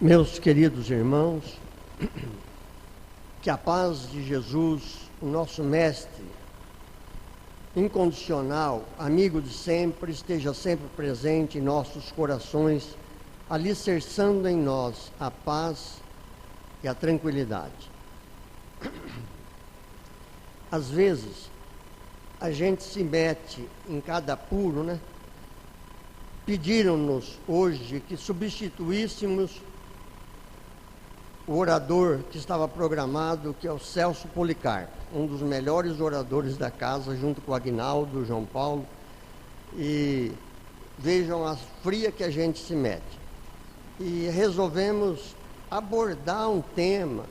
Meus queridos irmãos, que a paz de Jesus, o nosso mestre incondicional, amigo de sempre, esteja sempre presente em nossos corações, alicerçando em nós a paz e a tranquilidade. Às vezes, a gente se mete em cada apuro, né? Pediram-nos hoje que substituíssemos o orador que estava programado, que é o Celso Policarpo, um dos melhores oradores da casa, junto com o Aguinaldo, o João Paulo, e vejam a fria que a gente se mete. E resolvemos abordar um tema,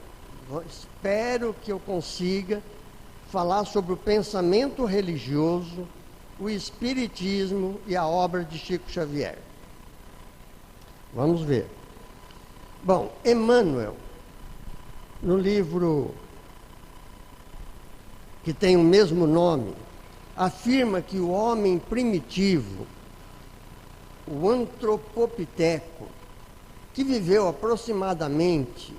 espero que eu consiga falar sobre o pensamento religioso, o espiritismo e a obra de Chico Xavier. Vamos ver. Bom, Emmanuel, no livro que tem o mesmo nome, afirma que o homem primitivo, o antropopiteco, que viveu aproximadamente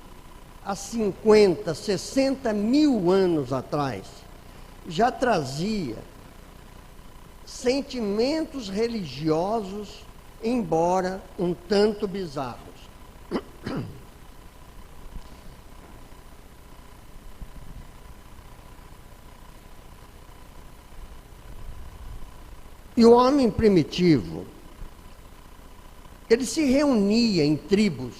há 50, 60 mil anos atrás, já trazia sentimentos religiosos, embora um tanto bizarros. E o homem primitivo, ele se reunia em tribos,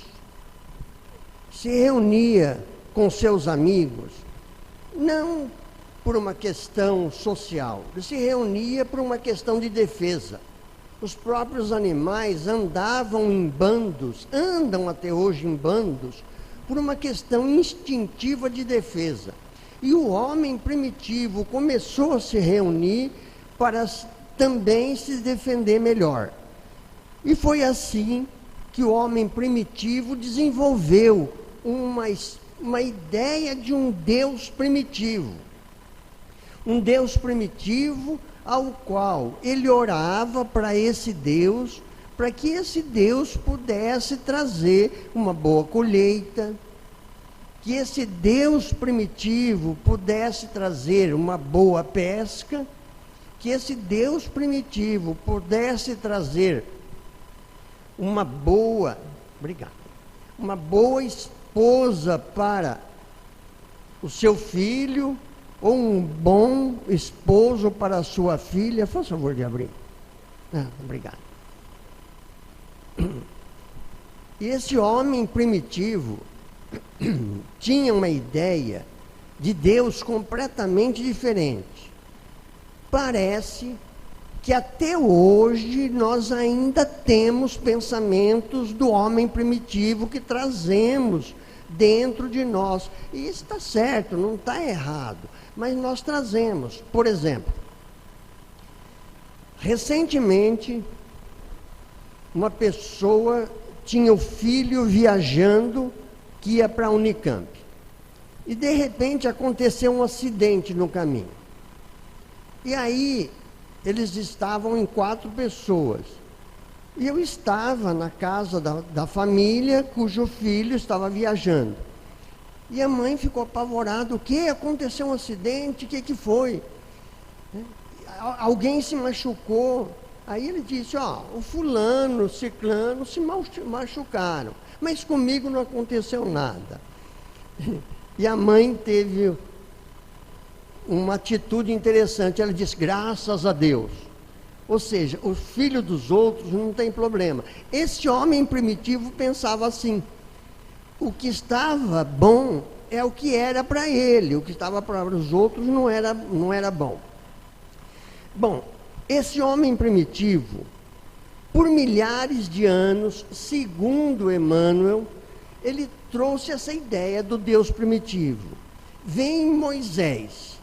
se reunia com seus amigos, não por uma questão social, ele se reunia por uma questão de defesa. Os próprios animais andavam em bandos, andam até hoje em bandos, por uma questão instintiva de defesa. E o homem primitivo começou a se reunir para também se defender melhor. E foi assim que o homem primitivo desenvolveu uma ideia de um Deus primitivo. Um Deus primitivo ao qual ele orava para esse Deus, para que esse Deus pudesse trazer uma boa colheita, que esse Deus primitivo pudesse trazer uma boa pesca, que esse Deus primitivo pudesse trazer uma boa esposa para o seu filho, ou um bom esposo para a sua filha. Faz favor de abrir. Obrigado. E esse homem primitivo tinha uma ideia de Deus completamente diferente. Parece que até hoje nós ainda temos pensamentos do homem primitivo que trazemos dentro de nós. E isso está certo, não está errado. Mas nós trazemos, por exemplo, recentemente, uma pessoa tinha o filho viajando que ia para a Unicamp. E de repente aconteceu um acidente no caminho. E aí eles estavam em 4 pessoas. E eu estava na casa da família cujo filho estava viajando. E a mãe ficou apavorada. O que? Aconteceu um acidente? O que foi? Alguém se machucou. Aí ele disse, o fulano, o ciclano se machucaram. Mas comigo não aconteceu nada. E a mãe teve uma atitude interessante. Ela disse, graças a Deus. Ou seja, o filho dos outros não tem problema. Esse homem primitivo pensava assim. O que estava bom é o que era para ele, o que estava para os outros não era bom. Bom, esse homem primitivo, por milhares de anos, segundo Emmanuel, ele trouxe essa ideia do Deus primitivo. Vem Moisés,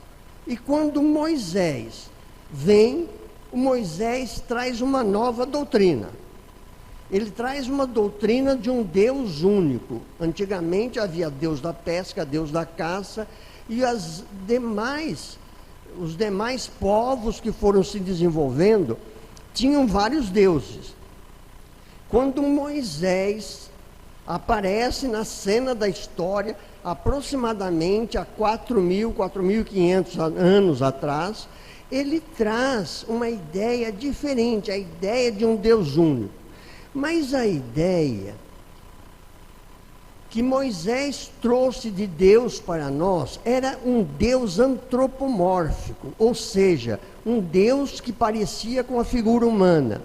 e quando Moisés vem, o Moisés traz uma nova doutrina. Ele traz uma doutrina de um Deus único. Antigamente havia Deus da pesca, Deus da caça, e os demais povos que foram se desenvolvendo tinham vários deuses. Quando Moisés aparece na cena da história aproximadamente há 4.500 anos atrás. Ele traz uma ideia diferente, a ideia de um Deus único. Mas a ideia que Moisés trouxe de Deus para nós era um Deus antropomórfico, ou seja, um Deus que parecia com a figura humana,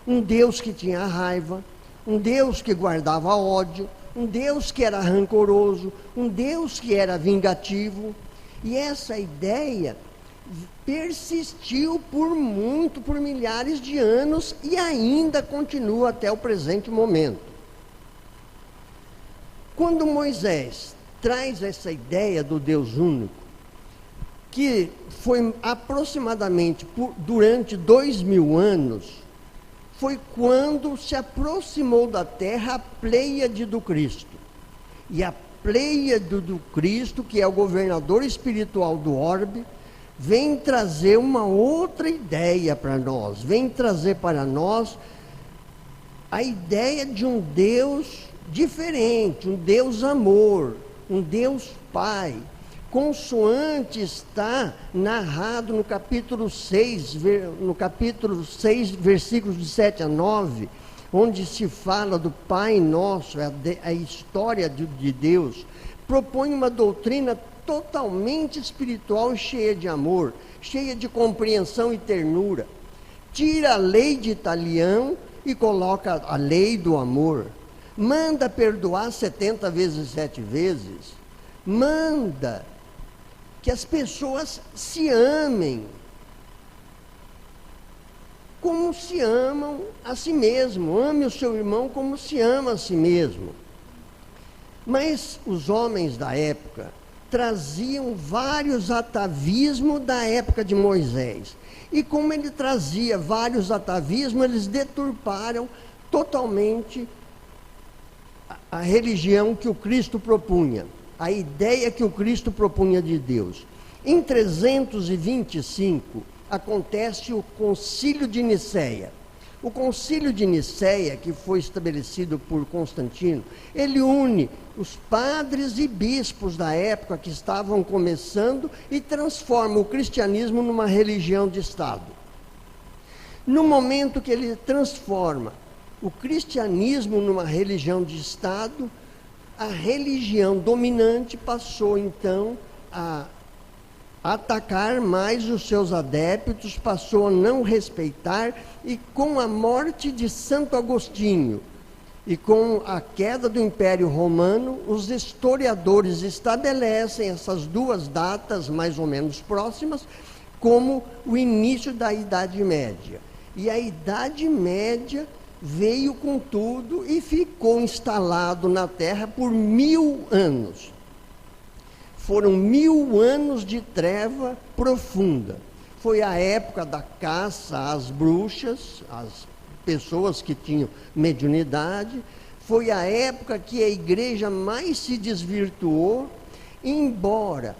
um Deus que tinha raiva, um Deus que guardava ódio, um Deus que era rancoroso, um Deus que era vingativo. E essa ideia persistiu por milhares de anos e ainda continua até o presente momento. Quando Moisés traz essa ideia do Deus único, que foi aproximadamente durante 2000 anos, foi quando se aproximou da terra a Pleiade do Cristo. E a Pleiade do Cristo, que é o governador espiritual do orbe, vem trazer uma outra ideia para nós, vem trazer para nós a ideia de um Deus diferente, um Deus amor, um Deus Pai, consoante está narrado no capítulo 6, versículos de 7 a 9, onde se fala do Pai Nosso, a história de Deus, propõe uma doutrina totalmente espiritual e cheia de amor, cheia de compreensão e ternura. Tira a lei de Italião e coloca a lei do amor. Manda perdoar 70 vezes 7 vezes. Manda que as pessoas se amem como se amam a si mesmo. Ame o seu irmão como se ama a si mesmo. Mas os homens da época traziam vários atavismos da época de Moisés. E como ele trazia vários atavismos, eles deturparam totalmente a religião que o Cristo propunha, a ideia que o Cristo propunha de Deus. Em 325 acontece o Concílio de Nicéia. O Concílio de Nicéia, que foi estabelecido por Constantino, ele une os padres e bispos da época que estavam começando e transforma o cristianismo numa religião de Estado. No momento que ele transforma o cristianismo numa religião de Estado, a religião dominante passou então a atacar mais os seus adeptos, passou a não respeitar, e com a morte de Santo Agostinho e com a queda do Império Romano, os historiadores estabelecem essas duas datas mais ou menos próximas como o início da Idade Média. E a Idade Média veio com tudo e ficou instalado na Terra por 1000 anos. Foram 1000 anos de treva profunda. Foi a época da caça às bruxas, às pessoas que tinham mediunidade. Foi a época que a igreja mais se desvirtuou, embora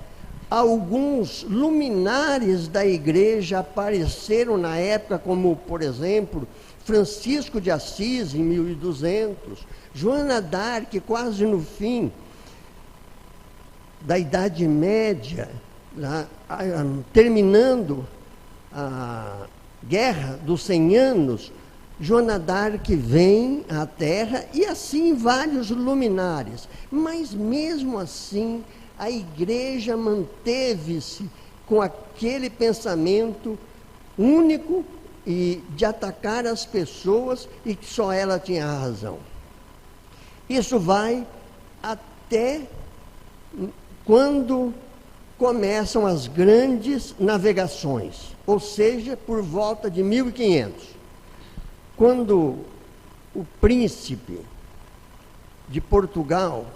alguns luminares da igreja apareceram na época, como, por exemplo, Francisco de Assis, em 1200, Joana d'Arc, quase no fim da Idade Média, terminando a Guerra dos 100 Anos, Joana d'Arc vem à Terra, e assim vários luminares. Mas mesmo assim, a igreja manteve-se com aquele pensamento único e de atacar as pessoas, e que só ela tinha razão. Isso vai até quando começam as grandes navegações, ou seja, por volta de 1500, quando o príncipe de Portugal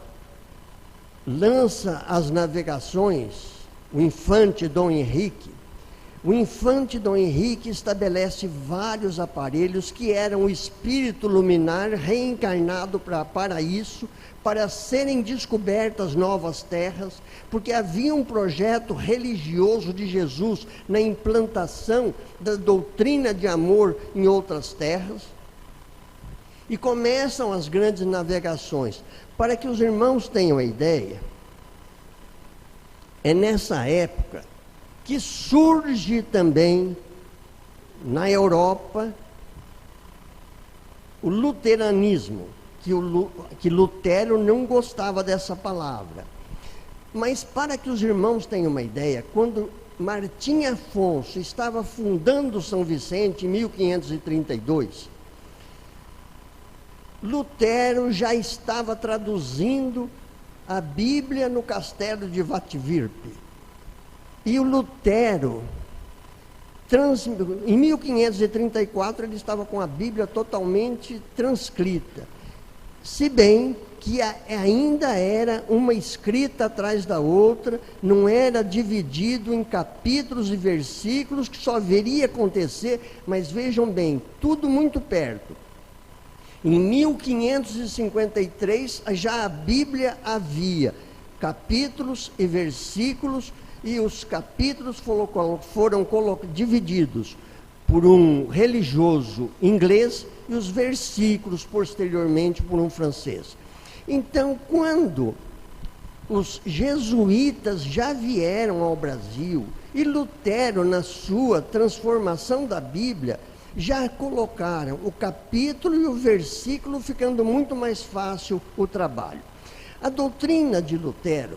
lança as navegações, o infante Dom Henrique. O infante Dom Henrique estabelece vários aparelhos que eram o espírito luminar reencarnado para isso, para serem descobertas novas terras, porque havia um projeto religioso de Jesus na implantação da doutrina de amor em outras terras. E começam as grandes navegações. Para que os irmãos tenham a ideia, é nessa época que surge também na Europa o luteranismo, que Lutero não gostava dessa palavra. Mas para que os irmãos tenham uma ideia, quando Martim Afonso estava fundando São Vicente em 1532, Lutero já estava traduzindo a Bíblia no castelo de Vatvirpe. E o Lutero, em 1534, ele estava com a Bíblia totalmente transcrita. Se bem que ainda era uma escrita atrás da outra, não era dividido em capítulos e versículos, que só veria acontecer, mas vejam bem, tudo muito perto. Em 1553, já a Bíblia havia capítulos e versículos, e os capítulos foram divididos por um religioso inglês e os versículos, posteriormente, por um francês. Então, quando os jesuítas já vieram ao Brasil, e Lutero, na sua transformação da Bíblia, já colocaram o capítulo e o versículo, ficando muito mais fácil o trabalho. A doutrina de Lutero,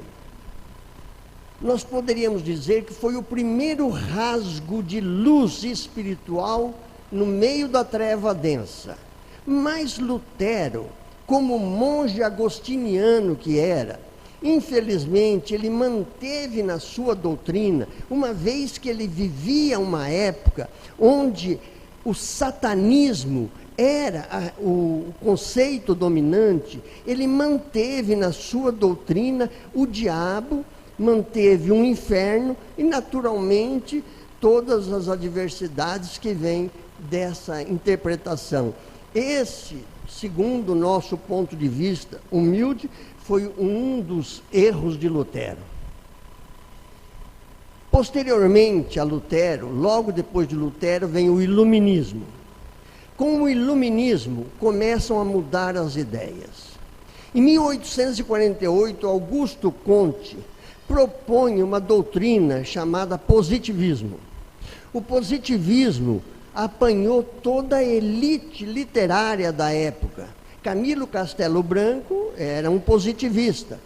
nós poderíamos dizer que foi o primeiro rasgo de luz espiritual no meio da treva densa. Mas Lutero, como monge agostiniano que era, infelizmente ele manteve na sua doutrina, uma vez que ele vivia uma época onde o satanismo era o conceito dominante, ele manteve na sua doutrina o diabo, manteve um inferno e, naturalmente, todas as adversidades que vêm dessa interpretação. Esse, segundo o nosso ponto de vista humilde, foi um dos erros de Lutero. Posteriormente a Lutero, logo depois de Lutero, vem o Iluminismo. Com o Iluminismo, começam a mudar as ideias. Em 1848, Augusto Comte propõe uma doutrina chamada positivismo. O positivismo apanhou toda a elite literária da época. Camilo Castelo Branco era um positivista.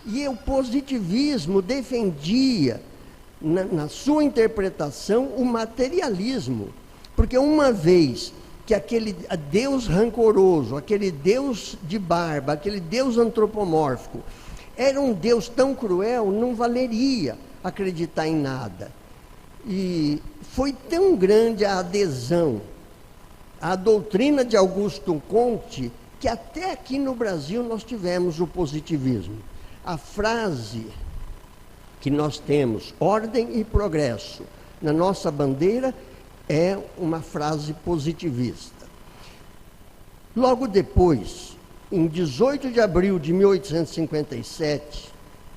E o positivismo defendia, na sua interpretação, o materialismo. Porque uma vez que aquele Deus rancoroso, aquele Deus de barba, aquele Deus antropomórfico, era um Deus tão cruel, não valeria acreditar em nada. E foi tão grande a adesão à doutrina de Augusto Comte, que até aqui no Brasil nós tivemos o positivismo. A frase que nós temos, ordem e progresso, na nossa bandeira, é uma frase positivista. Logo depois, em 18 de abril de 1857,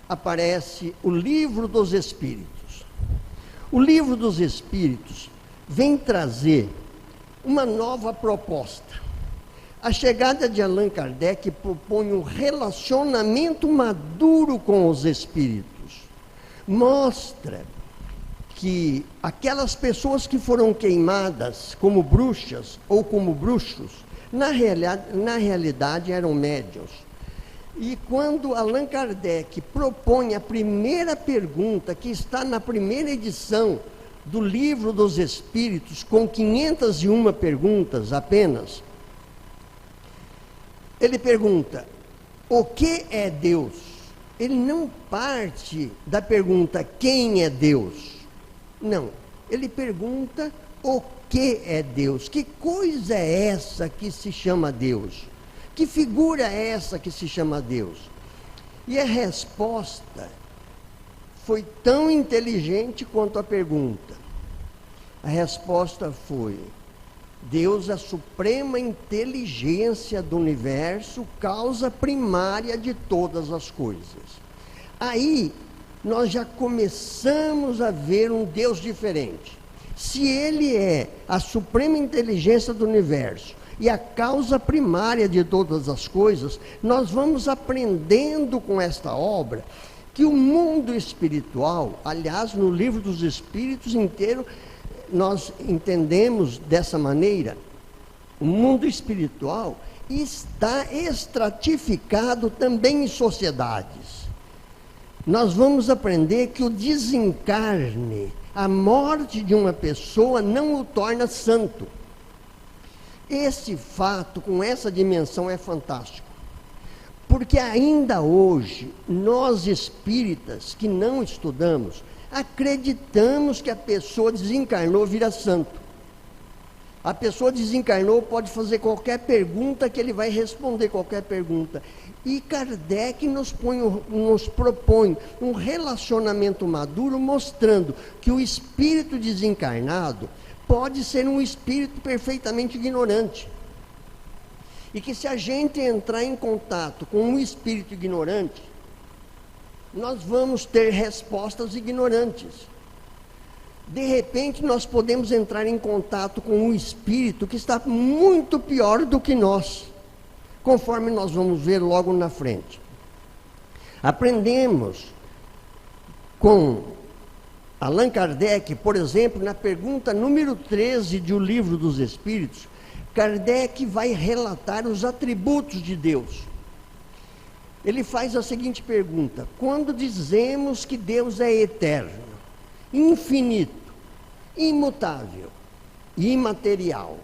aparece o Livro dos Espíritos. O Livro dos Espíritos vem trazer uma nova proposta. A chegada de Allan Kardec propõe um relacionamento maduro com os espíritos. Mostra que aquelas pessoas que foram queimadas como bruxas ou como bruxos, na realidade eram médiuns. E quando Allan Kardec propõe a primeira pergunta, que está na primeira edição do Livro dos Espíritos, com 501 perguntas apenas, ele pergunta: o que é Deus? Ele não parte da pergunta quem é Deus. Não, ele pergunta o que é Deus, que coisa é essa que se chama Deus? Que figura é essa que se chama Deus? E a resposta foi tão inteligente quanto a pergunta. A resposta foi: Deus é a suprema inteligência do universo, causa primária de todas as coisas. Aí nós já começamos a ver um Deus diferente. Se ele é a suprema inteligência do universo e a causa primária de todas as coisas, nós vamos aprendendo com esta obra que o mundo espiritual, aliás, no livro dos Espíritos inteiro, nós entendemos dessa maneira, o mundo espiritual está estratificado também em sociedades. Nós vamos aprender que o desencarne, a morte de uma pessoa não o torna santo. Esse fato, com essa dimensão, é fantástico. Porque ainda hoje, nós espíritas que não estudamos, acreditamos que a pessoa desencarnou vira santo. A pessoa desencarnou, pode fazer qualquer pergunta que ele vai responder qualquer pergunta. E Kardec nos propõe um relacionamento maduro, mostrando que o espírito desencarnado pode ser um espírito perfeitamente ignorante. E que se a gente entrar em contato com um espírito ignorante, nós vamos ter respostas ignorantes. De repente, nós podemos entrar em contato com um espírito que está muito pior do que nós, conforme nós vamos ver logo na frente. Aprendemos com Allan Kardec, por exemplo, na pergunta número 13 do Livro dos Espíritos, Kardec vai relatar os atributos de Deus. Ele faz a seguinte pergunta: quando dizemos que Deus é eterno, infinito, imutável, imaterial,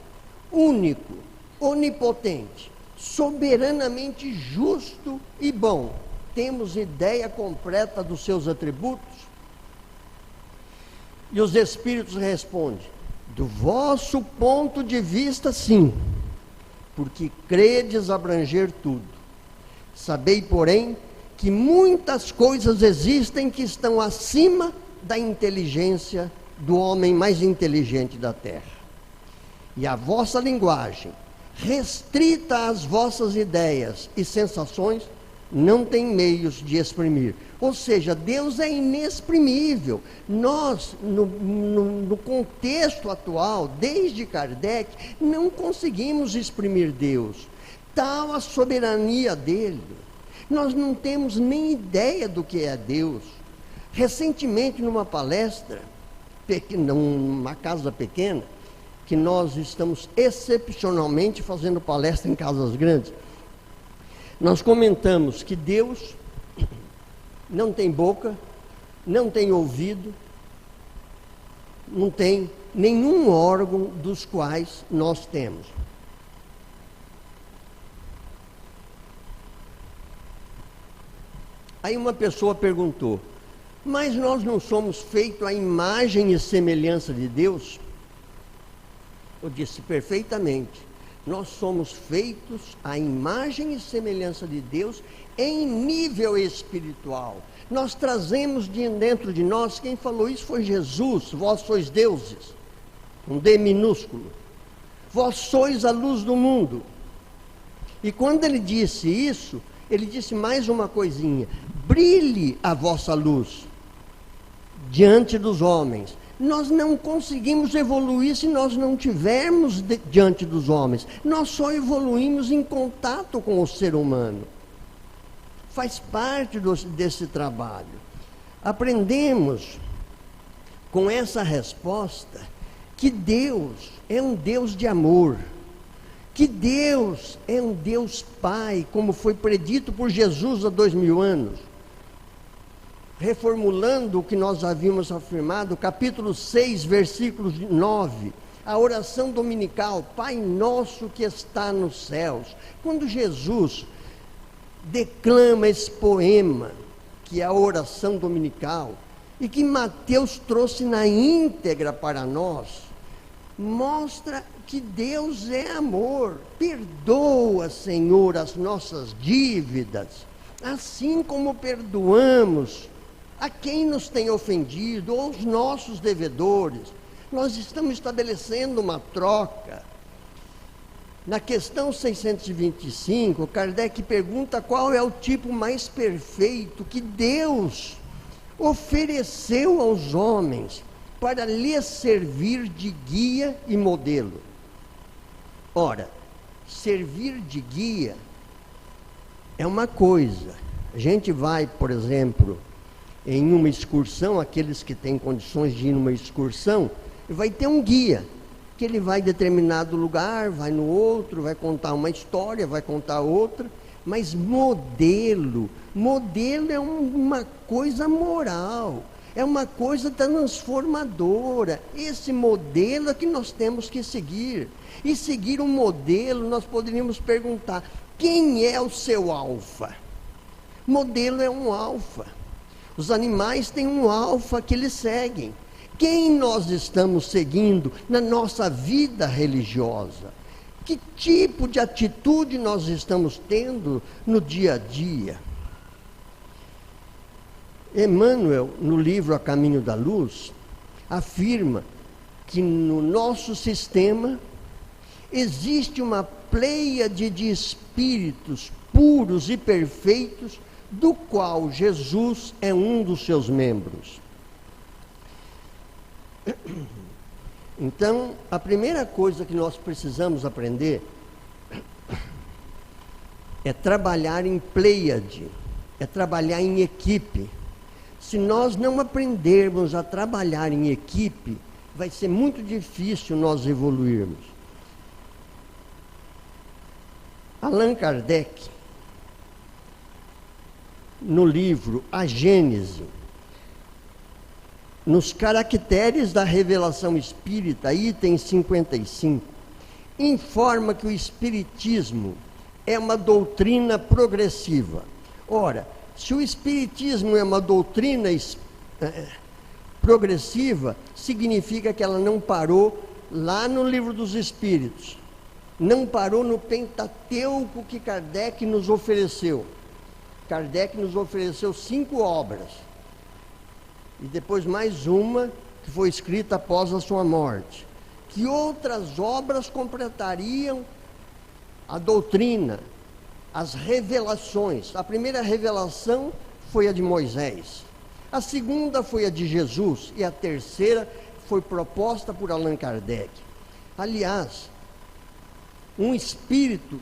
único, onipotente, soberanamente justo e bom, temos ideia completa dos seus atributos? E os Espíritos respondem: do vosso ponto de vista, sim, porque credes abranger tudo. Sabei, porém, que muitas coisas existem que estão acima da inteligência do homem mais inteligente da terra. E a vossa linguagem, restrita às vossas ideias e sensações, não tem meios de exprimir. Ou seja, Deus é inexprimível. Nós, no contexto atual, desde Kardec, não conseguimos exprimir Deus. Tal a soberania dele. Nós não temos nem ideia do que é Deus. Recentemente, numa palestra, numa casa pequena, que nós estamos excepcionalmente fazendo palestra em casas grandes, nós comentamos que Deus não tem boca, não tem ouvido, não tem nenhum órgão dos quais nós temos. Aí uma pessoa perguntou: mas nós não somos feitos à imagem e semelhança de Deus? Eu disse: perfeitamente. Nós somos feitos à imagem e semelhança de Deus em nível espiritual. Nós trazemos de dentro de nós, quem falou isso foi Jesus: vós sois deuses, um D minúsculo, vós sois a luz do mundo. E quando ele disse isso, ele disse mais uma coisinha: brilhe a vossa luz diante dos homens. Nós não conseguimos evoluir se nós não tivermos diante dos homens. Nós só evoluímos em contato com o ser humano. Faz parte desse trabalho. Aprendemos com essa resposta que Deus é um Deus de amor, que Deus é um Deus Pai, como foi predito por Jesus há 2000 anos. Reformulando o que nós havíamos afirmado, capítulo 6, versículo 9, a oração dominical, Pai nosso que está nos céus. Quando Jesus declama esse poema, que é a oração dominical, e que Mateus trouxe na íntegra para nós, mostra que Deus é amor. Perdoa, Senhor, as nossas dívidas, assim como perdoamos a quem nos tem ofendido, ou os nossos devedores. Nós estamos estabelecendo uma troca. Na questão 625, Kardec pergunta qual é o tipo mais perfeito que Deus ofereceu aos homens para lhes servir de guia e modelo. Ora, servir de guia é uma coisa. A gente vai, por exemplo, em uma excursão, aqueles que têm condições de ir numa excursão, vai ter um guia, que ele vai em determinado lugar, vai no outro, vai contar uma história, vai contar outra, mas modelo é uma coisa moral, é uma coisa transformadora. Esse modelo é que nós temos que seguir. E seguir um modelo, nós poderíamos perguntar, quem é o seu alfa? Modelo é um alfa. Os animais têm um alfa que eles seguem. Quem nós estamos seguindo na nossa vida religiosa? Que tipo de atitude nós estamos tendo no dia a dia? Emmanuel, no livro A Caminho da Luz, afirma que no nosso sistema existe uma pleiade de espíritos puros e perfeitos, do qual Jesus é um dos seus membros. Então, a primeira coisa que nós precisamos aprender é trabalhar em pleiade, é trabalhar em equipe. Se nós não aprendermos a trabalhar em equipe, vai ser muito difícil nós evoluirmos. Allan Kardec, no livro A Gênese, nos caracteres da revelação espírita, item 55, informa que o espiritismo é uma doutrina progressiva. Ora, se o espiritismo é uma doutrina progressiva, significa que ela não parou lá no Livro dos Espíritos, não parou no Pentateuco que Kardec nos ofereceu. Kardec nos ofereceu 5 obras, e depois mais uma que foi escrita após a sua morte. Que outras obras completariam a doutrina, as revelações? A primeira revelação foi a de Moisés, a segunda foi a de Jesus, e a terceira foi proposta por Allan Kardec. Aliás, um espírito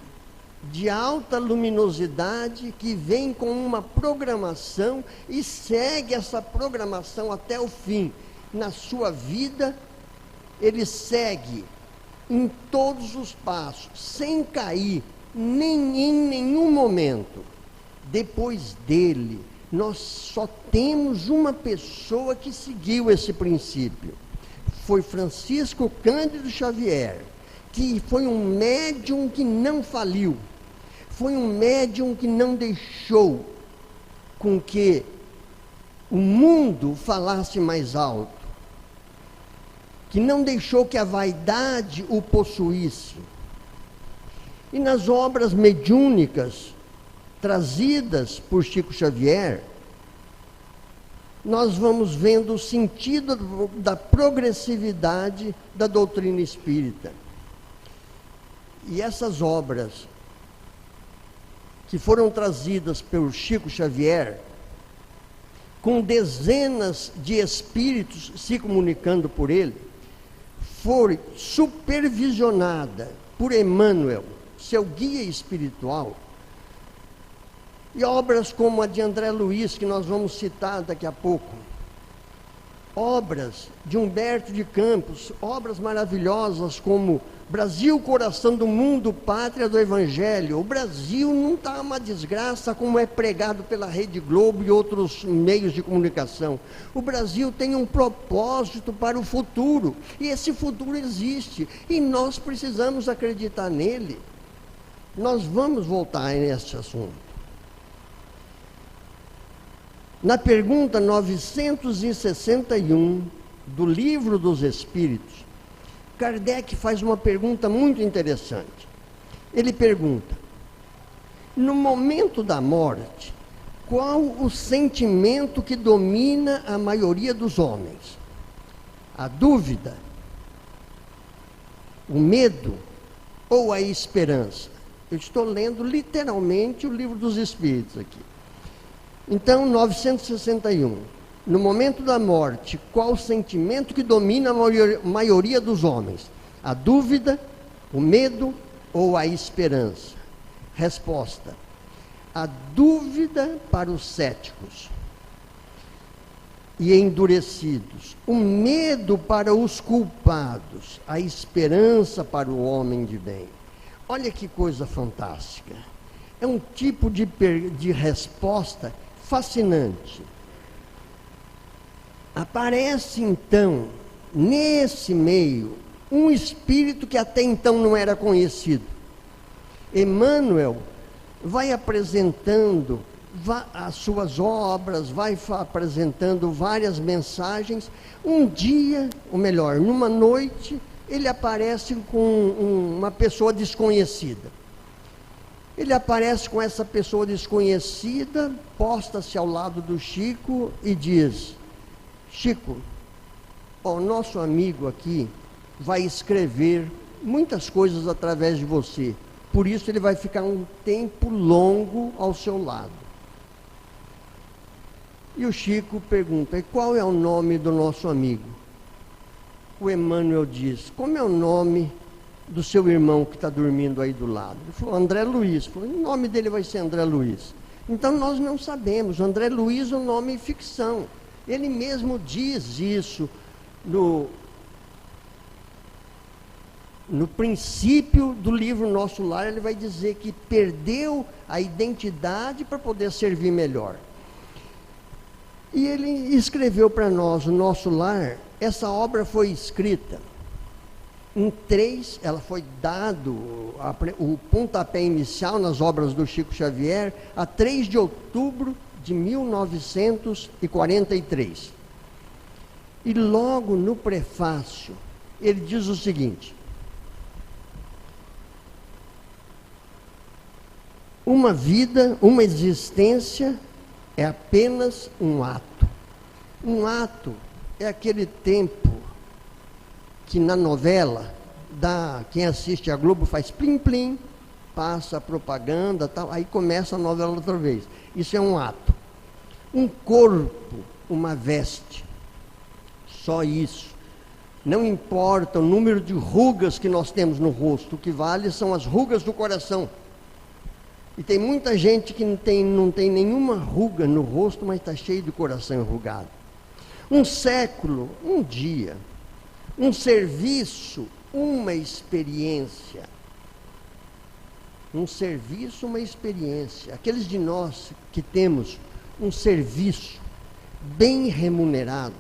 de alta luminosidade que vem com uma programação e segue essa programação até o fim. Na sua vida, ele segue em todos os passos, sem cair, nem em nenhum momento. Depois dele, nós só temos uma pessoa que seguiu esse princípio. Foi Francisco Cândido Xavier, que foi um médium que não faliu. Foi um médium que não deixou com que o mundo falasse mais alto, que não deixou que a vaidade o possuísse. E nas obras mediúnicas trazidas por Chico Xavier, nós vamos vendo o sentido da progressividade da doutrina espírita. E essas obras que foram trazidas pelo Chico Xavier, com dezenas de espíritos se comunicando por ele, foi supervisionada por Emmanuel, seu guia espiritual. E obras como a de André Luiz, que nós vamos citar daqui a pouco, obras de Humberto de Campos, obras maravilhosas como Brasil, coração do mundo, pátria do Evangelho. O Brasil não está uma desgraça como é pregado pela Rede Globo e outros meios de comunicação. O Brasil tem um propósito para o futuro, e esse futuro existe, e nós precisamos acreditar nele. Nós vamos voltar nesse assunto. Na pergunta 961 do Livro dos Espíritos, Kardec faz uma pergunta muito interessante. Ele pergunta: no momento da morte, qual o sentimento que domina a maioria dos homens? A dúvida, o medo ou a esperança? Eu estou lendo literalmente o Livro dos Espíritos aqui. Então, 961. No momento da morte, qual o sentimento que domina a maioria dos homens? A dúvida, o medo ou a esperança? Resposta: a dúvida para os céticos e endurecidos, o medo para os culpados, a esperança para o homem de bem. Olha que coisa fantástica. É um tipo de resposta fascinante. Aparece então, nesse meio, um espírito que até então não era conhecido. Emmanuel vai apresentando as suas obras, vai apresentando várias mensagens. Um dia, ou melhor, numa noite, ele aparece com uma pessoa desconhecida. Ele aparece com essa pessoa desconhecida, posta-se ao lado do Chico e diz: Chico, o nosso amigo aqui vai escrever muitas coisas através de você. Por isso ele vai ficar um tempo longo ao seu lado. E o Chico pergunta: e qual é o nome do nosso amigo? O Emmanuel diz: como é o nome do seu irmão que está dormindo aí do lado? Ele falou: André Luiz. Ele falou: o nome dele vai ser André Luiz. Então nós não sabemos. André Luiz é um nome ficção. Ele mesmo diz isso no princípio do livro Nosso Lar. Ele vai dizer que perdeu a identidade para poder servir melhor. E ele escreveu para nós, o Nosso Lar. Essa obra foi escrita ela foi dado o pontapé inicial nas obras do Chico Xavier a 3 de outubro de 1943. E logo no prefácio, ele diz o seguinte: uma vida, uma existência é apenas um ato. Um ato é aquele tempo que na novela, quem assiste a Globo faz plim-plim, passa a propaganda, tal, aí começa a novela outra vez. Isso é um ato. Um corpo, uma veste. Só isso. Não importa o número de rugas que nós temos no rosto, o que vale são as rugas do coração. E tem muita gente que não tem nenhuma ruga no rosto, mas está cheio de coração enrugado. Um século, um dia. Um serviço, uma experiência. Um serviço, uma experiência. Aqueles de nós que temos um serviço bem remunerado,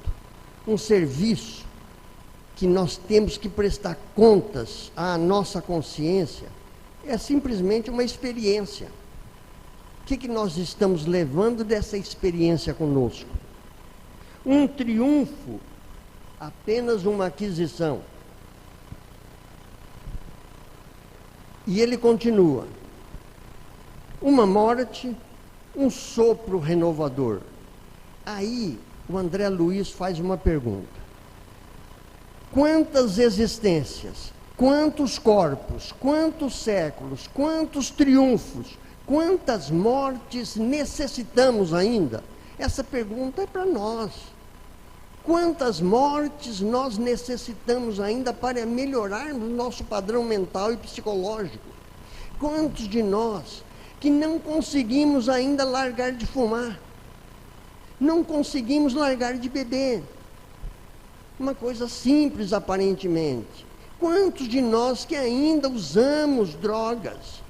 um serviço que nós temos que prestar contas à nossa consciência, é simplesmente uma experiência. O que nós estamos levando dessa experiência conosco? Um triunfo, apenas uma aquisição. E ele continua: uma morte, um sopro renovador. Aí o André Luiz faz uma pergunta: quantas existências, quantos corpos, quantos séculos, quantos triunfos, quantas mortes necessitamos ainda? Essa pergunta é para nós. Quantas mortes nós necessitamos ainda para melhorarmos o nosso padrão mental e psicológico? Quantos de nós que não conseguimos ainda largar de fumar? Não conseguimos largar de beber? Uma coisa simples aparentemente. Quantos de nós que ainda usamos drogas?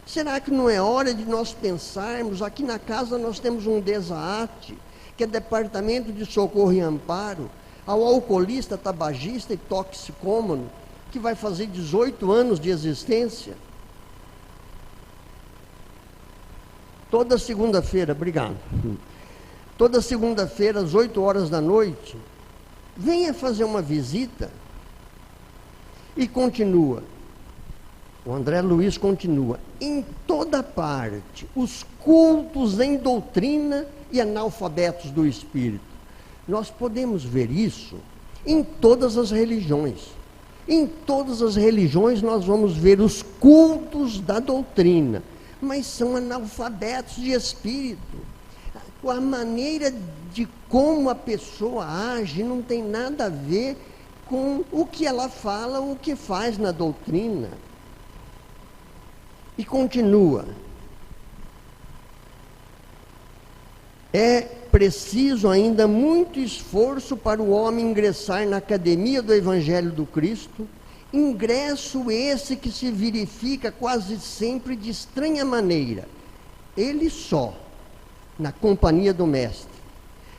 Será que não é hora de nós pensarmos? Aqui na casa nós temos um DESAAT, que é Departamento de Socorro e Amparo ao alcoolista, tabagista e toxicômano, que vai fazer 18 anos de existência. Toda segunda-feira, obrigado. Toda segunda-feira, às 8 horas da noite, venha fazer uma visita. E continua. O André Luiz continua: em toda parte, os cultos em doutrina e analfabetos do espírito. Nós podemos ver isso em todas as religiões. Em todas as religiões nós vamos ver os cultos da doutrina, mas são analfabetos de espírito. A maneira de como a pessoa age não tem nada a ver com o que ela fala, o que faz na doutrina. E continua. É preciso ainda muito esforço para o homem ingressar na academia do Evangelho do Cristo, ingresso esse que se verifica quase sempre de estranha maneira, ele só, na companhia do Mestre,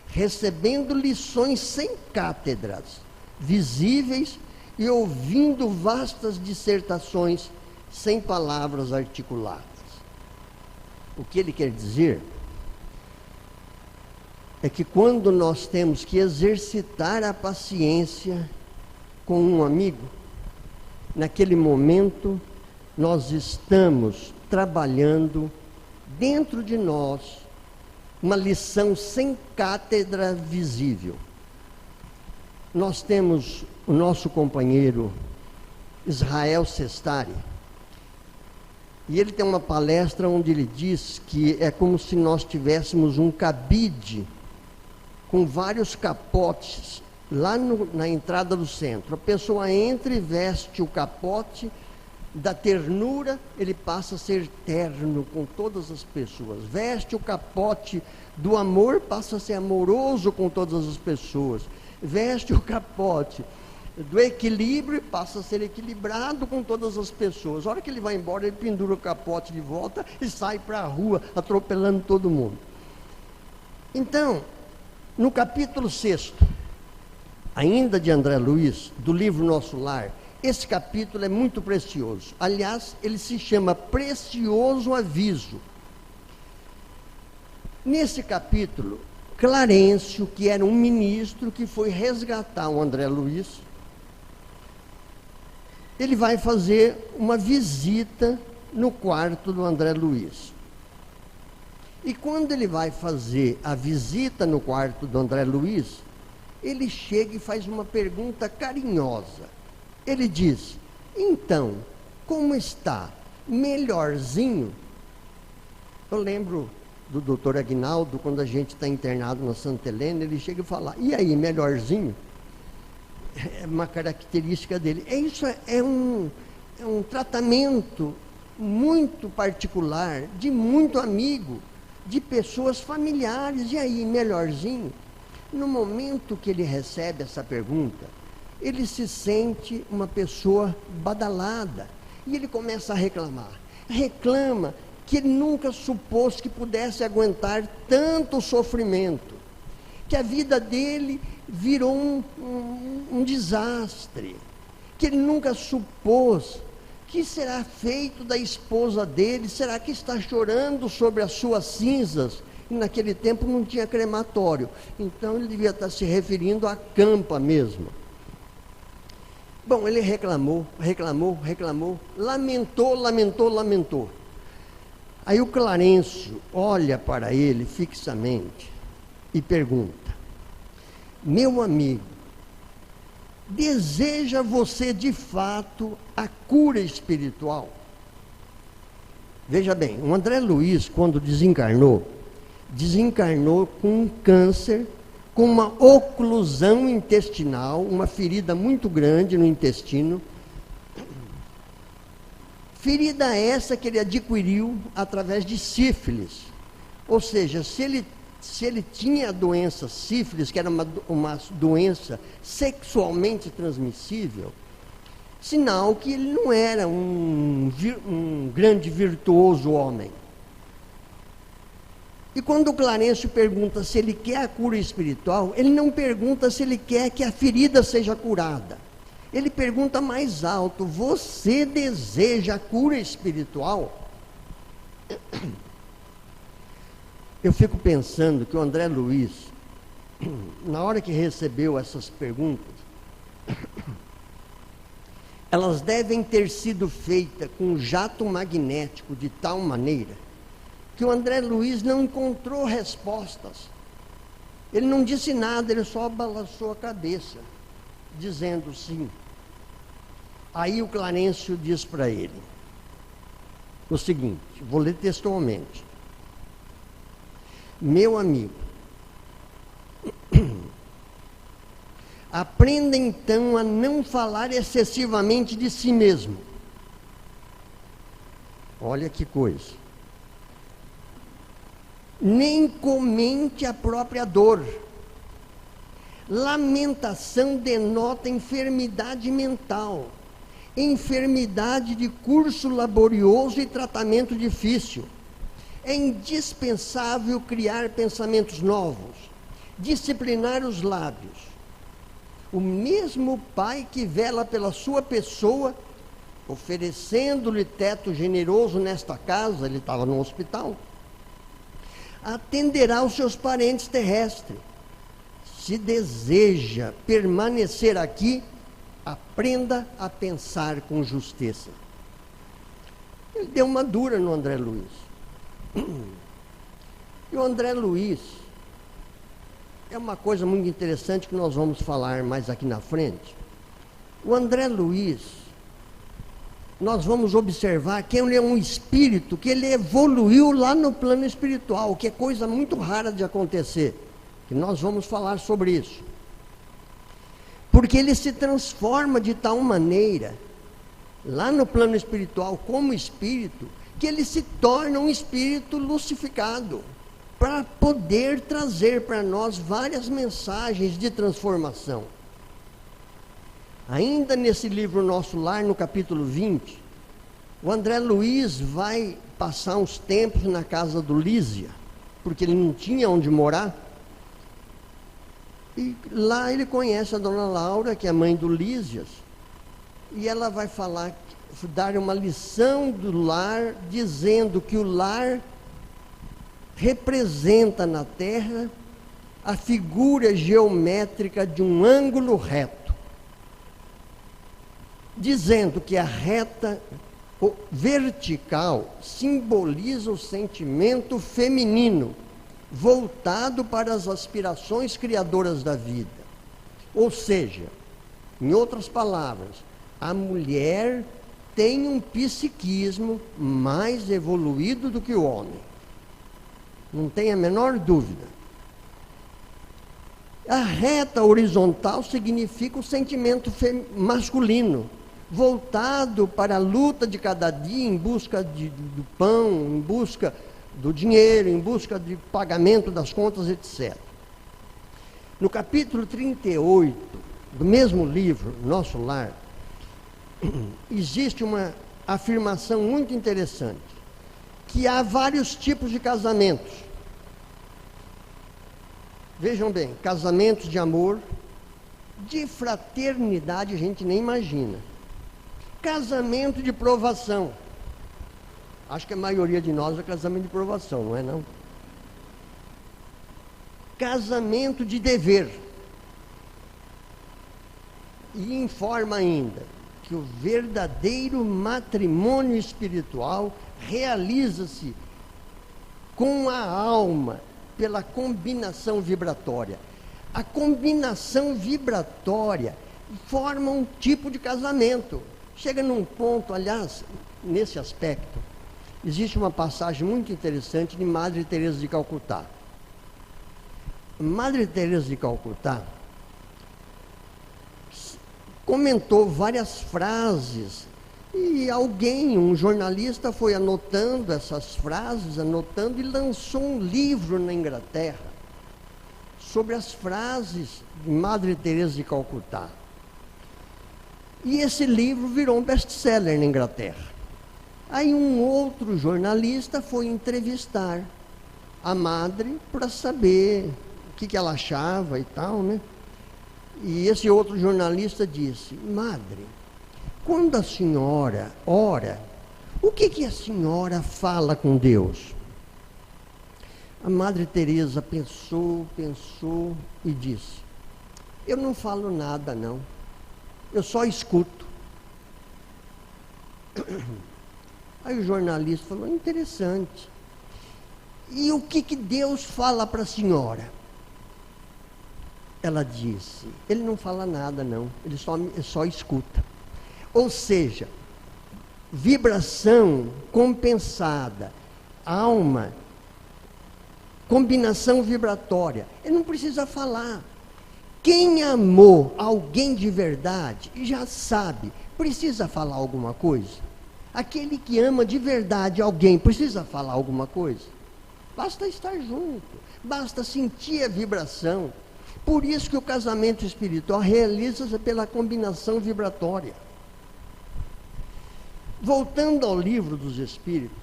recebendo lições sem cátedras, visíveis, e ouvindo vastas dissertações sem palavras articuladas. O que ele quer dizer é que quando nós temos que exercitar a paciência com um amigo, naquele momento nós estamos trabalhando dentro de nós uma lição sem cátedra visível. Nós temos o nosso companheiro Israel Sestari, e ele tem uma palestra onde ele diz que é como se nós tivéssemos um cabide com vários capotes lá na entrada do centro. A pessoa entra e veste o capote da ternura, ele passa a ser terno com todas as pessoas. Veste o capote do amor, passa a ser amoroso com todas as pessoas. Veste o capote do equilíbrio, passa a ser equilibrado com todas as pessoas. A hora que ele vai embora, ele pendura o capote de volta e sai para a rua, atropelando todo mundo. Então, no capítulo 6, ainda de André Luiz, do livro Nosso Lar, esse capítulo é muito precioso. Aliás, ele se chama Precioso Aviso. Nesse capítulo, Clarencio, que era um ministro que foi resgatar o André Luiz, ele vai fazer uma visita no quarto do André Luiz. E quando ele vai fazer a visita no quarto do André Luiz, ele chega e faz uma pergunta carinhosa. Ele diz: então, como está? Melhorzinho? Eu lembro do doutor Aguinaldo, quando a gente está internado na Santa Helena, ele chega e fala: e aí, melhorzinho? É uma característica dele. Isso é um tratamento muito particular, de muito amigo, de pessoas familiares. E aí, melhorzinho? No momento que ele recebe essa pergunta, ele se sente uma pessoa badalada. E ele começa a reclamar. Reclama que ele nunca supôs que pudesse aguentar tanto sofrimento. Que a vida dele virou um desastre. Que ele nunca supôs que será feito da esposa dele. Será que está chorando sobre as suas cinzas? E naquele tempo não tinha crematório. Então ele devia estar se referindo à campa mesmo. Bom, ele reclamou, lamentou. Aí o Clarencio olha para ele fixamente e pergunta: meu amigo, deseja você de fato a cura espiritual? Veja bem, o André Luiz, quando desencarnou com um câncer, com uma oclusão intestinal, uma ferida muito grande no intestino. Ferida essa que ele adquiriu através de sífilis. Ou seja, se ele tinha a doença sífilis, que era uma doença sexualmente transmissível, sinal que ele não era um grande virtuoso homem. E quando o Clarencio pergunta se ele quer a cura espiritual, ele não pergunta se ele quer que a ferida seja curada. Ele pergunta mais alto: você deseja a cura espiritual? Eu fico pensando que o André Luiz, na hora que recebeu essas perguntas, elas devem ter sido feitas com um jato magnético de tal maneira que o André Luiz não encontrou respostas. Ele não disse nada, ele só balançou a cabeça, dizendo sim. Aí o Clarencio diz para ele o seguinte, vou ler textualmente: meu amigo, Aprenda então a não falar excessivamente de si mesmo. Olha que coisa. Nem comente a própria dor. Lamentação denota enfermidade mental, enfermidade de curso laborioso e tratamento difícil. É indispensável criar pensamentos novos, disciplinar os lábios. O mesmo pai que vela pela sua pessoa, oferecendo-lhe teto generoso nesta casa, ele estava no hospital, atenderá os seus parentes terrestres. Se deseja permanecer aqui, aprenda a pensar com justiça. Ele deu uma dura no André Luiz. E o André Luiz é uma coisa muito interessante que nós vamos falar mais aqui na frente. O André Luiz, nós vamos observar que ele é um espírito que ele evoluiu lá no plano espiritual, que é coisa muito rara de acontecer, que nós vamos falar sobre isso. Porque ele se transforma de tal maneira, lá no plano espiritual, como espírito, que ele se torna um espírito lucificado, para poder trazer para nós várias mensagens de transformação. Ainda nesse livro Nosso Lar, no capítulo 20, o André Luiz vai passar uns tempos na casa do Lísia, porque ele não tinha onde morar. E lá ele conhece a dona Laura, que é a mãe do Lísias, e ela vai falar, dar uma lição do lar, dizendo que o lar representa na terra a figura geométrica de um ângulo reto, dizendo que a reta vertical simboliza o sentimento feminino, voltado para as aspirações criadoras da vida. Ou seja, em outras palavras, a mulher tem um psiquismo mais evoluído do que o homem. Não tem a menor dúvida. A reta horizontal significa o sentimento masculino, voltado para a luta de cada dia em busca do pão, em busca do dinheiro, em busca de pagamento das contas, etc. No capítulo 38 do mesmo livro, Nosso Lar, existe uma afirmação muito interessante, que há vários tipos de casamentos. Vejam bem, casamentos de amor, de fraternidade, a gente nem imagina. Casamento de provação. Acho que a maioria de nós é casamento de provação, não é não? Casamento de dever. E informa ainda que o verdadeiro matrimônio espiritual realiza-se com a alma, pela combinação vibratória. A combinação vibratória forma um tipo de casamento. Chega num ponto, aliás, nesse aspecto, existe uma passagem muito interessante de Madre Teresa de Calcutá. Madre Teresa de Calcutá comentou várias frases e alguém, um jornalista, foi anotando essas frases, anotando, e lançou um livro na Inglaterra sobre as frases de Madre Teresa de Calcutá. E esse livro virou um best-seller na Inglaterra. Aí um outro jornalista foi entrevistar a madre para saber o que ela achava e tal, né? E esse outro jornalista disse: Madre, quando a senhora ora, o que a senhora fala com Deus? A Madre Teresa pensou e disse: eu não falo nada não, eu só escuto. Aí o jornalista falou: interessante. E o que Deus fala para a senhora? Ela disse: ele não fala nada não, ele só escuta. Ou seja, vibração compensada, alma, combinação vibratória. Ele não precisa falar. Quem amou alguém de verdade já sabe, precisa falar alguma coisa? Aquele que ama de verdade alguém precisa falar alguma coisa? Basta estar junto, basta sentir a vibração. Por isso que o casamento espiritual realiza-se pela combinação vibratória. Voltando ao livro dos Espíritos,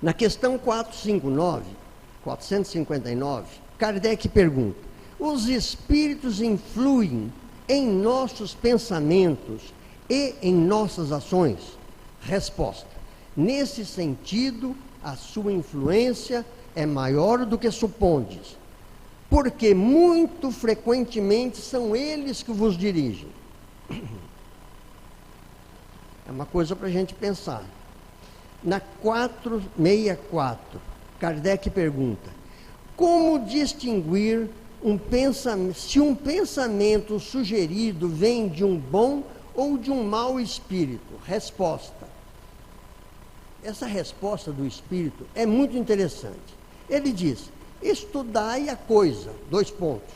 na questão 459, Kardec pergunta: os espíritos influem em nossos pensamentos e em nossas ações? Resposta: nesse sentido, a sua influência é maior do que supondes, porque muito frequentemente são eles que vos dirigem. É uma coisa para a gente pensar. Na 464, Kardec pergunta: como distinguir se um pensamento sugerido vem de um bom ou de um mau espírito? Resposta: essa resposta do espírito é muito interessante. Ele diz: estudai a coisa, 2 pontos.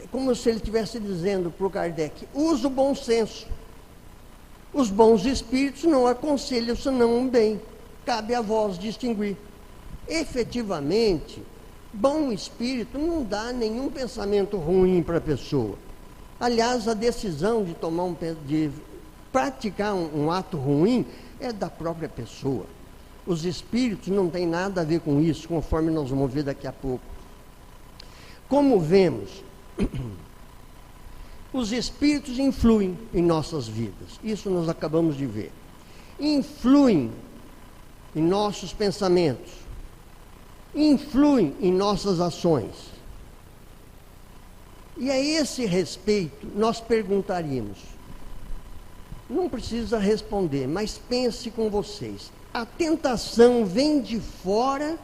É como se ele estivesse dizendo para o Kardec: usa o bom senso. Os bons espíritos não aconselham senão um bem. Cabe a vós distinguir. Efetivamente, bom espírito não dá nenhum pensamento ruim para a pessoa. Aliás, a decisão de praticar um ato ruim é da própria pessoa. Os espíritos não têm nada a ver com isso, conforme nós vamos ver daqui a pouco. Como vemos, os espíritos influem em nossas vidas. Isso nós acabamos de ver. Influem em nossos pensamentos. Influem em nossas ações. E a esse respeito, nós perguntaríamos, não precisa responder, mas pense com vocês: a tentação vem de fora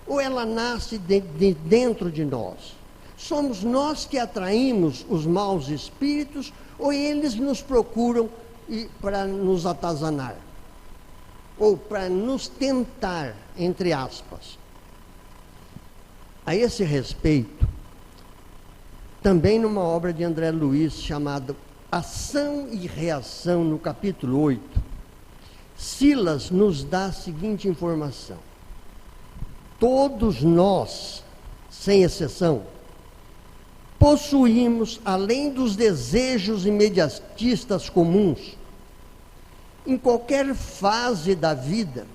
ou ela nasce de dentro de nós? Somos nós que atraímos os maus espíritos ou eles nos procuram para nos atazanar? Ou para nos tentar, entre aspas? A esse respeito, também numa obra de André Luiz chamada Ação e Reação, no capítulo 8, Silas nos dá a seguinte informação: todos nós, sem exceção, possuímos, além dos desejos imediatistas comuns, em qualquer fase da vida,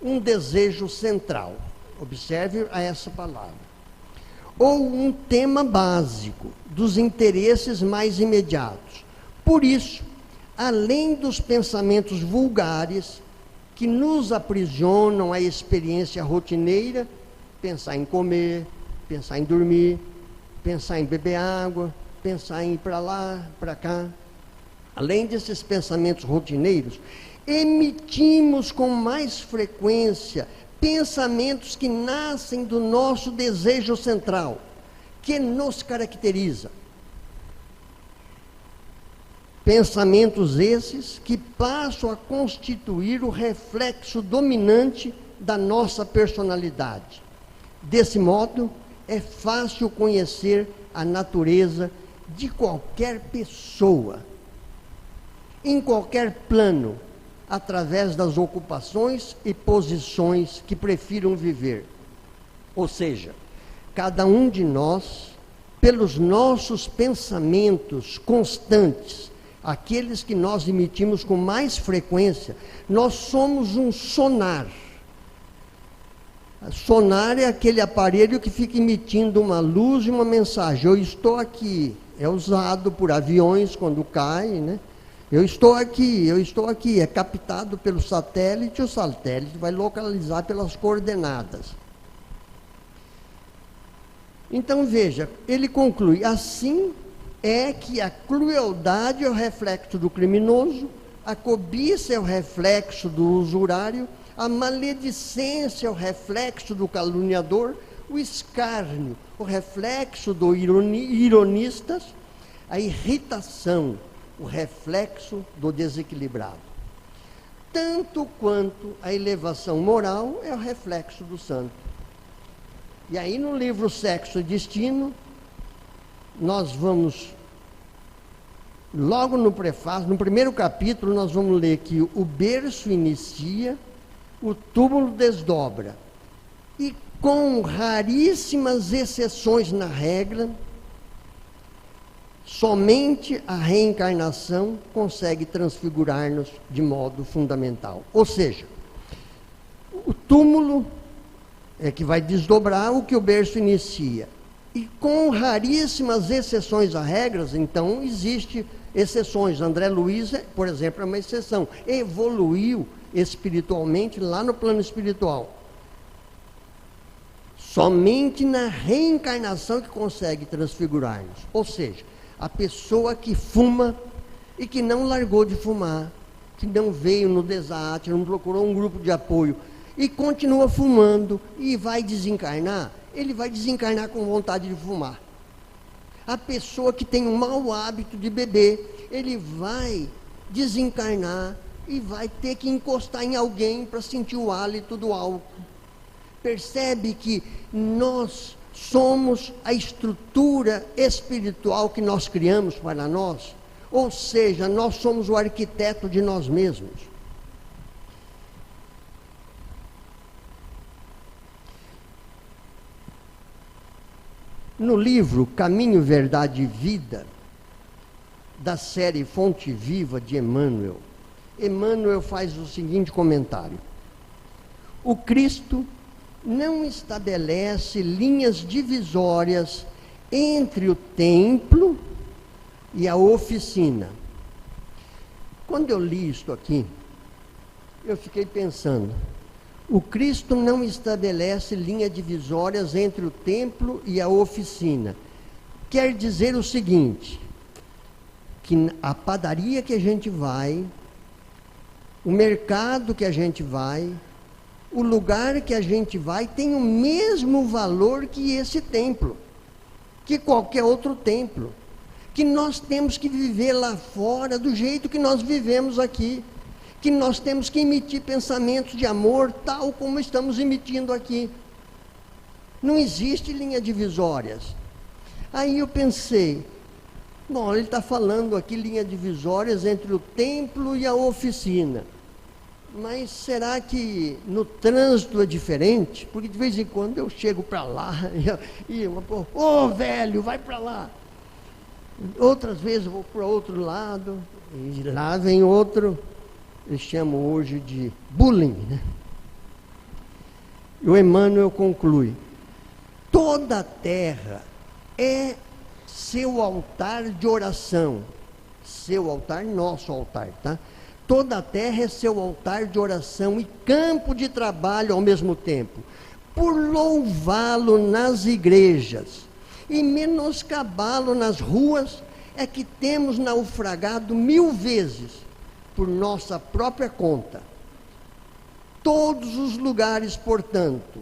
um desejo central. Observe essa palavra. Ou um tema básico dos interesses mais imediatos. Por isso, além dos pensamentos vulgares que nos aprisionam à experiência rotineira, pensar em comer, pensar em dormir, pensar em beber água, pensar em ir para lá, para cá. Além desses pensamentos rotineiros, emitimos com mais frequência pensamentos que nascem do nosso desejo central, que nos caracteriza. Pensamentos esses que passam a constituir o reflexo dominante da nossa personalidade. Desse modo, é fácil conhecer a natureza de qualquer pessoa, em qualquer plano, através das ocupações e posições que prefiram viver. Ou seja, cada um de nós, pelos nossos pensamentos constantes, aqueles que nós emitimos com mais frequência, nós somos um sonar. Sonar é aquele aparelho que fica emitindo uma luz e uma mensagem. Eu estou aqui. É usado por aviões quando caem, né? Eu estou aqui. É captado pelo satélite. O satélite vai localizar pelas coordenadas. Então veja, ele conclui: assim é que a crueldade é o reflexo do criminoso, a cobiça é o reflexo do usurário, a maledicência é o reflexo do caluniador, o escárnio, o reflexo do ironista, a irritação, o reflexo do desequilibrado. Tanto quanto a elevação moral é o reflexo do santo. E aí no livro Sexo e Destino, nós vamos, logo no prefácio, no primeiro capítulo, nós vamos ler que o berço inicia, o túmulo desdobra. E com raríssimas exceções na regra, somente a reencarnação consegue transfigurar-nos de modo fundamental. Ou seja, o túmulo é que vai desdobrar o que o berço inicia. E com raríssimas exceções a regras, então, existe exceções. André Luiz, por exemplo, é uma exceção. Evoluiu espiritualmente lá no plano espiritual. Somente na reencarnação que consegue transfigurar-nos. Ou seja, a pessoa que fuma e que não largou de fumar, que não veio no desate, não procurou um grupo de apoio e continua fumando e vai desencarnar, ele vai desencarnar com vontade de fumar. A pessoa que tem um mau hábito de beber, ele vai desencarnar e vai ter que encostar em alguém para sentir o hálito do álcool. Percebe que nós somos a estrutura espiritual que nós criamos para nós? Ou seja, nós somos o arquiteto de nós mesmos. No livro Caminho, Verdade e Vida, da série Fonte Viva de Emmanuel, Emmanuel faz o seguinte comentário: o Cristo não estabelece linhas divisórias entre o templo e a oficina. Quando eu li isto aqui, eu fiquei pensando, o Cristo não estabelece linhas divisórias entre o templo e a oficina. Quer dizer o seguinte, que a padaria que a gente vai, o mercado que a gente vai, o lugar que a gente vai tem o mesmo valor que esse templo, que qualquer outro templo, que nós temos que viver lá fora do jeito que nós vivemos aqui, que nós temos que emitir pensamentos de amor tal como estamos emitindo aqui. Não existe linha divisórias. Aí eu pensei, bom, ele está falando aqui linha divisórias entre o templo e a oficina. Mas será que no trânsito é diferente? Porque de vez em quando eu chego para lá e ô velho, vai para lá. Outras vezes eu vou para o outro lado e lá vem outro, eles chamam hoje de bullying, né? E o Emmanuel conclui, toda a terra é seu altar de oração, seu altar, nosso altar, tá? Toda a terra é seu altar de oração e campo de trabalho ao mesmo tempo, por louvá-lo nas igrejas e menoscabá-lo nas ruas, é que temos naufragado 1000 vezes por nossa própria conta. Todos os lugares, portanto,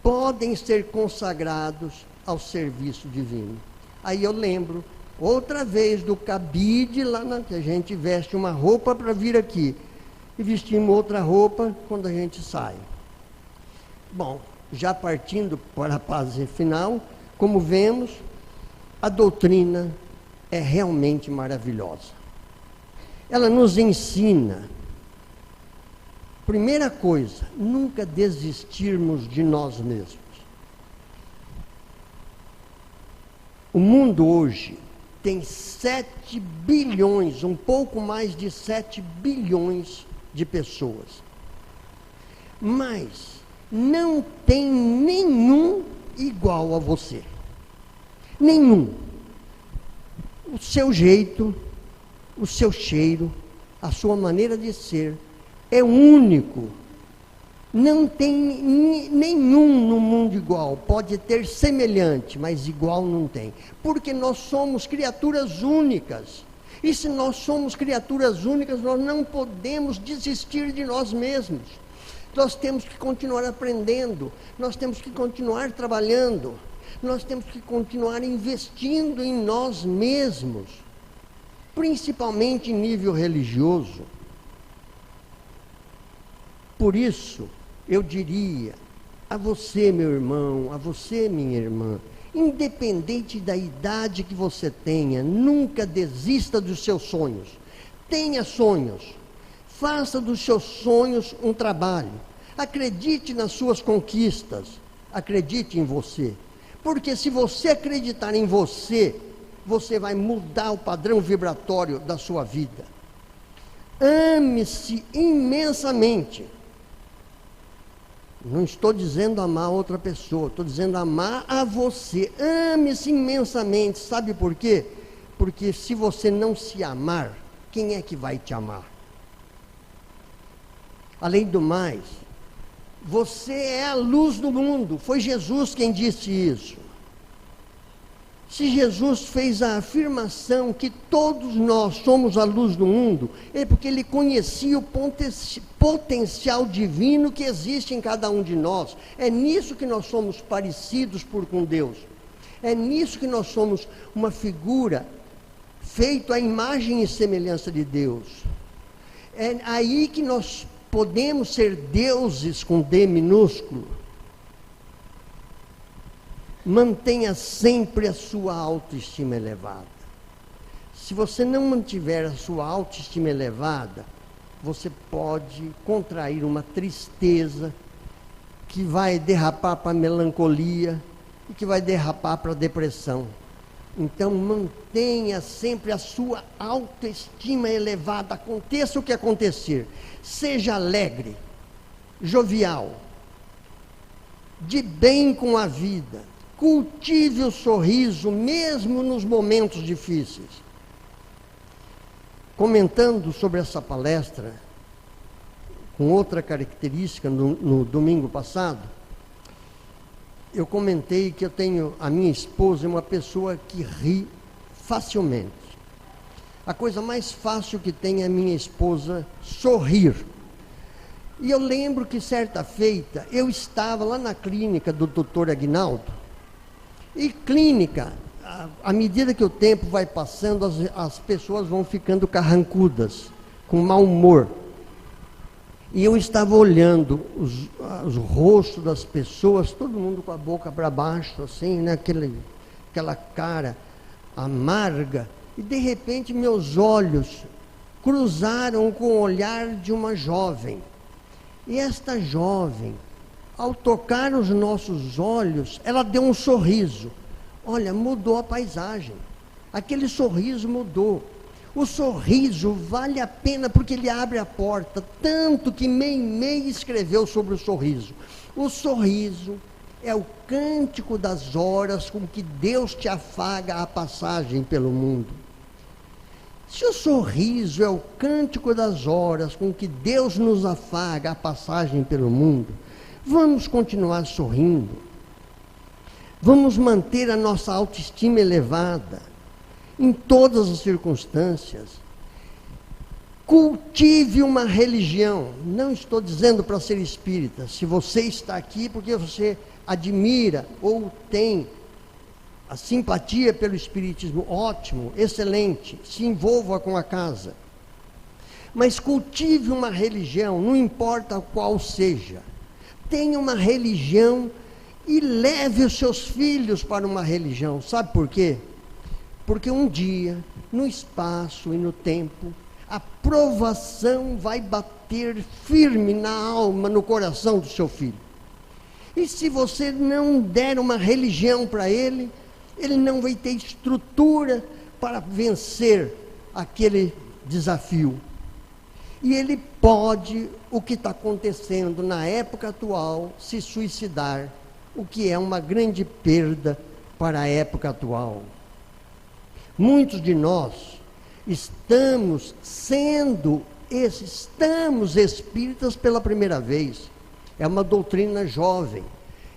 podem ser consagrados ao serviço divino. Aí eu lembro outra vez do cabide lá que a gente veste uma roupa para vir aqui e vestimos outra roupa quando a gente sai. Bom, já partindo para a fase final, como vemos, a doutrina é realmente maravilhosa. Ela nos ensina, primeira coisa, nunca desistirmos de nós mesmos. O mundo hoje tem 7 bilhões, um pouco mais de 7 bilhões de pessoas. Mas não tem nenhum igual a você. Nenhum. O seu jeito, o seu cheiro, a sua maneira de ser é único. Não tem nenhum no mundo igual. Pode ter semelhante, mas igual não tem. Porque nós somos criaturas únicas. E se nós somos criaturas únicas, nós não podemos desistir de nós mesmos. Nós temos que continuar aprendendo, nós temos que continuar trabalhando, nós temos que continuar investindo em nós mesmos, principalmente em nível religioso. Por isso, eu diria A você, meu irmão, a você, minha irmã, independente da idade que você tenha, nunca desista dos seus sonhos. Tenha sonhos. Faça dos seus sonhos um trabalho. Acredite nas suas conquistas. Acredite em você. Porque se você acreditar em você, você vai mudar o padrão vibratório da sua vida. Ame-se imensamente. Não estou dizendo amar outra pessoa, estou dizendo amar a você. Ame-se imensamente. Sabe por quê? Porque se você não se amar, quem é que vai te amar? Além do mais, você é a luz do mundo. Foi Jesus quem disse isso. Se Jesus fez a afirmação que todos nós somos a luz do mundo, é porque ele conhecia o potencial divino que existe em cada um de nós. É nisso que nós somos parecidos com Deus. É nisso que nós somos uma figura feita à imagem e semelhança de Deus. É aí que nós podemos ser deuses com D minúsculo. Mantenha sempre a sua autoestima elevada. Se você não mantiver a sua autoestima elevada, você pode contrair uma tristeza que vai derrapar para a melancolia e que vai derrapar para a depressão. Então mantenha sempre a sua autoestima elevada, aconteça o que acontecer. Seja alegre, jovial, de bem com a vida. Cultive o sorriso, mesmo nos momentos difíceis. Comentando sobre essa palestra, com outra característica, no domingo passado, eu comentei que a minha esposa é uma pessoa que ri facilmente. A coisa mais fácil que tem é a minha esposa sorrir. E eu lembro que certa feita, eu estava lá na clínica do Dr. Aguinaldo. E clínica, à medida que o tempo vai passando, as pessoas vão ficando carrancudas, com mau humor. E eu estava olhando os rostos das pessoas, todo mundo com a boca para baixo, assim, né? Aquela cara amarga. E de repente meus olhos cruzaram com o olhar de uma jovem. E esta jovem, ao tocar os nossos olhos, ela deu um sorriso. Olha, mudou a paisagem. Aquele sorriso mudou. O sorriso vale a pena porque ele abre a porta. Tanto que Meimei escreveu sobre o sorriso. O sorriso é o cântico das horas com que Deus te afaga a passagem pelo mundo. Se o sorriso é o cântico das horas com que Deus nos afaga a passagem pelo mundo, vamos continuar sorrindo. Vamos manter a nossa autoestima elevada em todas as circunstâncias. Cultive uma religião. Não estou dizendo para ser espírita. Se você está aqui porque você admira ou tem a simpatia pelo espiritismo, ótimo, excelente, se envolva com a casa. Mas cultive uma religião, não importa qual seja. Tenha uma religião e leve os seus filhos para uma religião. Sabe por quê? Porque um dia, no espaço e no tempo, a provação vai bater firme na alma, no coração do seu filho. E se você não der uma religião para ele, ele não vai ter estrutura para vencer aquele desafio. E ele pode, o que está acontecendo na época atual, se suicidar, o que é uma grande perda para a época atual. Muitos de nós estamos espíritas pela primeira vez. É uma doutrina jovem.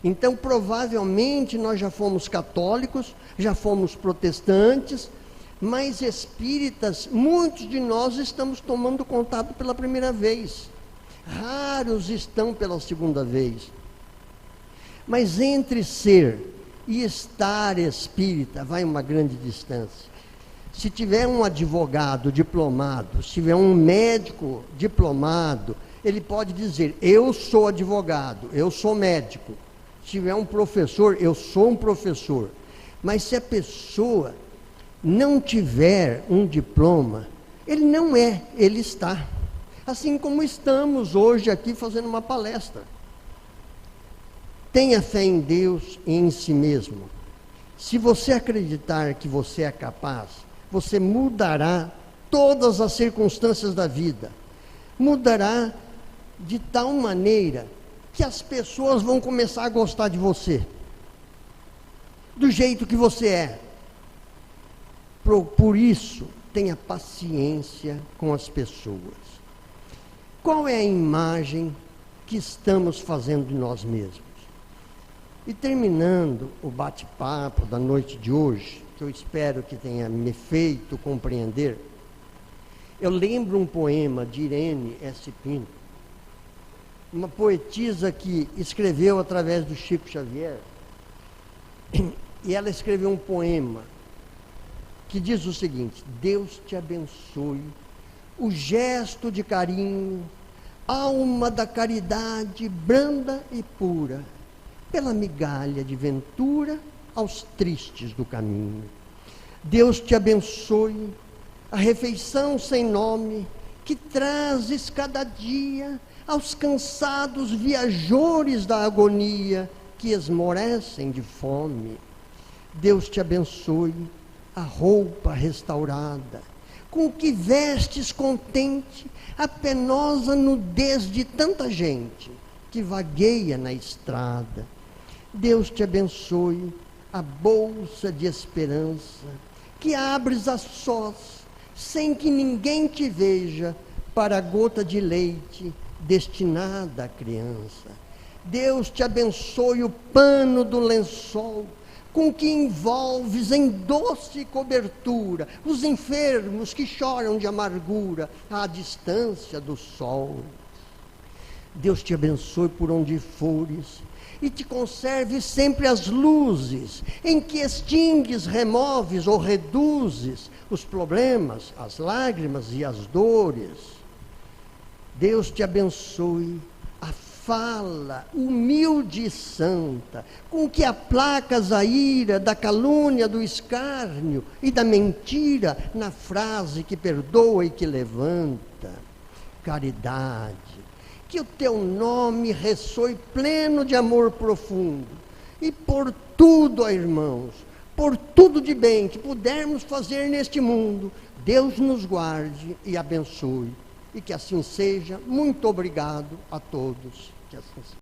Então, provavelmente, nós já fomos católicos, já fomos protestantes, mas espíritas, muitos de nós estamos tomando contato pela primeira vez. Raros estão pela segunda vez. Mas entre ser e estar espírita, vai uma grande distância. Se tiver um advogado diplomado, se tiver um médico diplomado, Ele pode dizer, eu sou advogado, eu sou médico. Se tiver um professor, eu sou um professor. Mas se a pessoa não tiver um diploma, ele não é, ele está. Assim como estamos hoje aqui fazendo uma palestra. Tenha fé em Deus e em si mesmo. Se você acreditar que você é capaz, você mudará todas as circunstâncias da vida. Mudará de tal maneira que as pessoas vão começar a gostar de você. Do jeito que você é. Por isso, tenha paciência com as pessoas. Qual é a imagem que estamos fazendo de nós mesmos? E terminando o bate-papo da noite de hoje, que eu espero que tenha me feito compreender, eu lembro um poema de Irene S. Pinto, uma poetisa que escreveu através do Chico Xavier, e ela escreveu um poema que diz o seguinte: Deus te abençoe, o gesto de carinho, alma da caridade branda e pura, pela migalha de ventura aos tristes do caminho. Deus te abençoe, a refeição sem nome, que trazes cada dia aos cansados viajores da agonia, que esmorecem de fome. Deus te abençoe, a roupa restaurada, com que vestes contente a penosa nudez de tanta gente que vagueia na estrada. Deus te abençoe, a bolsa de esperança, que abres a sós, sem que ninguém te veja, para a gota de leite destinada à criança. Deus te abençoe o pano do lençol, com que envolves em doce cobertura os enfermos que choram de amargura à distância do sol. Deus te abençoe por onde fores e te conserve sempre as luzes em que extingues, removes ou reduzes os problemas, as lágrimas e as dores. Deus te abençoe a fala humilde e santa, com que aplacas a ira da calúnia, do escárnio e da mentira na frase que perdoa e que levanta. Caridade, que o teu nome ressoe pleno de amor profundo, e por tudo, ó irmãos, por tudo de bem que pudermos fazer neste mundo, Deus nos guarde e abençoe. E que assim seja. Muito obrigado a todos. Que assim seja.